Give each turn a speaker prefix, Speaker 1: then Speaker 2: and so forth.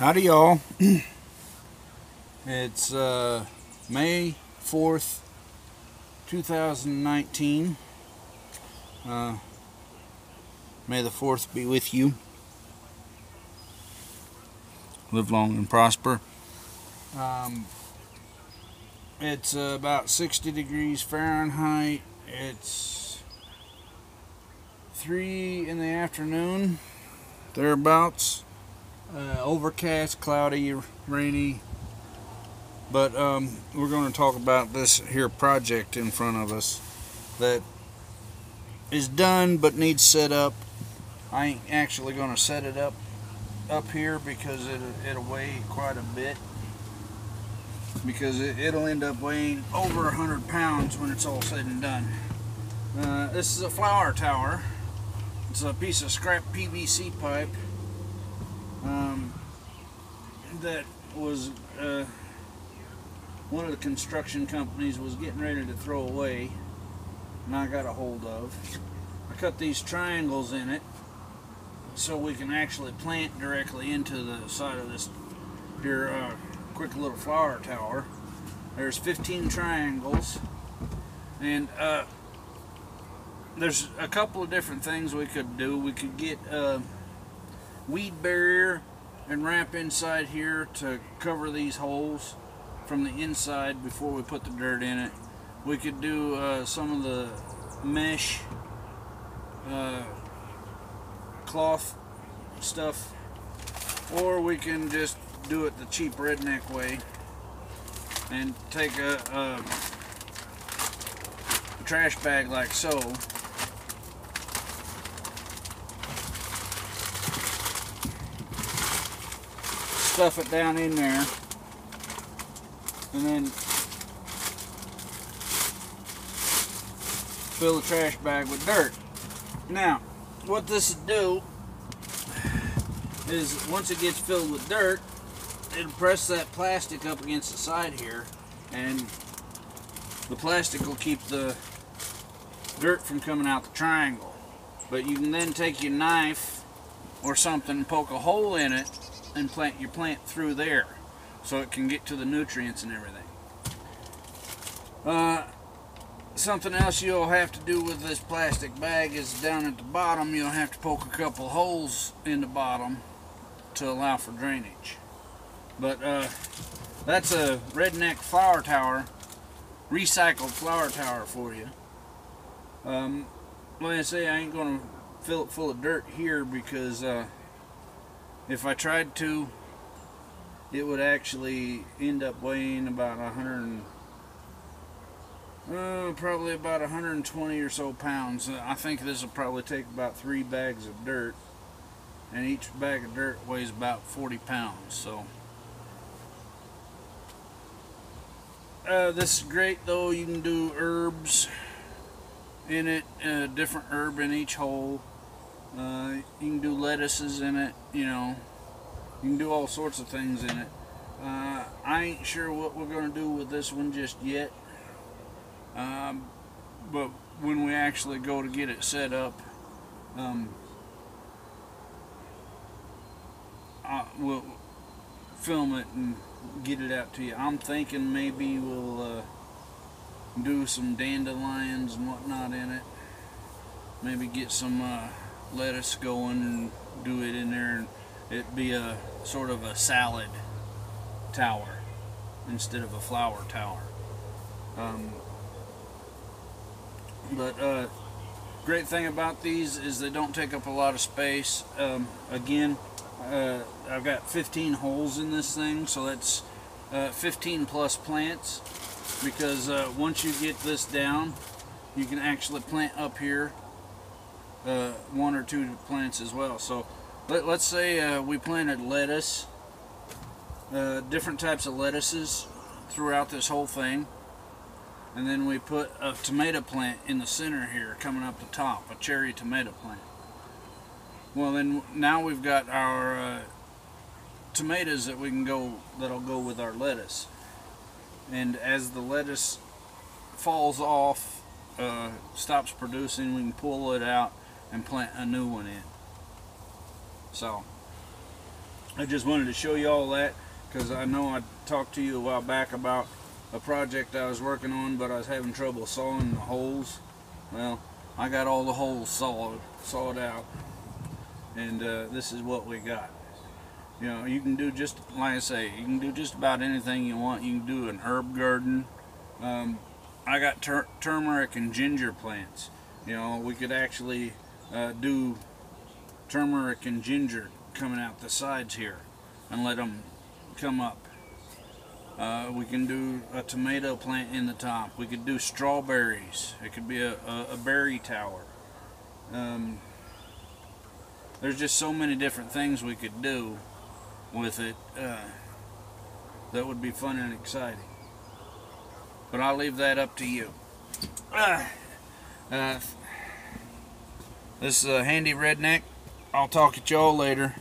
Speaker 1: Howdy, y'all. It's May 4th, 2019. May the 4th be with you. Live long and prosper. It's about 60 degrees Fahrenheit. It's 3 in the afternoon, thereabouts. Overcast, cloudy, rainy. But we're going to talk about this here project in front of us that is done but needs set up. I ain't actually going to set it up here because it'll weigh quite a bit, because it'll end up weighing over 100 pounds when it's all said and done. This is a flower tower. It's a piece of scrap PVC pipe that was one of the construction companies was getting ready to throw away, and I got a hold of. I cut these triangles in it so we can actually plant directly into the side of this here quick little flower tower. There's 15 triangles, and there's a couple of different things we could do. We could get weed barrier and wrap inside here to cover these holes from the inside before we put the dirt in it. We could do some of the mesh cloth stuff, or we can just do it the cheap redneck way and take a trash bag like so, stuff it down in there, and then fill the trash bag with dirt. Now, what this will do is once it gets filled with dirt, it'll press that plastic up against the side here, and the plastic will keep the dirt from coming out the triangle. But you can then take your knife or something and poke a hole in it and plant your plant through there so it can get to the nutrients and everything. Something else you'll have to do with this plastic bag is down at the bottom you'll have to poke a couple holes in the bottom to allow for drainage. But that's a redneck flower tower, recycled flower tower for you. Like I say, I ain't going to fill it full of dirt here because if I tried to, it would actually end up weighing about probably about 120 or so pounds. I think this will probably take about 3 bags of dirt, and each bag of dirt weighs about 40 pounds. So this is great though. You can do herbs in it, different herb in each hole. You can do lettuces in it, you know. You can do all sorts of things in it. I ain't sure what we're going to do with this one just yet. But when we actually go to get it set up, we'll film it and get it out to you. I'm thinking maybe we'll do some dandelions and whatnot in it. Maybe get some lettuce going and do it in there, and it'd be a sort of a salad tower instead of a flower tower. But great thing about these is they don't take up a lot of space. Again, I've got 15 holes in this thing, so that's 15 plus plants, because once you get this down, you can actually plant up here 1 or 2 plants as well. So let's say we planted lettuce, different types of lettuces throughout this whole thing, and then we put a tomato plant in the center here coming up the top, a cherry tomato plant. Well, then now we've got our tomatoes that'll go with our lettuce, and as the lettuce falls off, stops producing, we can pull it out and plant a new one in. So I just wanted to show you all that because I know I talked to you a while back about a project I was working on, but I was having trouble sawing the holes. Well, I got all the holes sawed out, and this is what we got. You know, you can do just, like I say, you can do just about anything you want. You can do an herb garden. I got turmeric and ginger plants. You know, we could actually do turmeric and ginger coming out the sides here and let them come up. We can do a tomato plant in the top. We could do strawberries. It could be a berry tower. There's just so many different things we could do with it that would be fun and exciting. But I'll leave that up to you. This is a handy redneck. I'll talk at y'all later.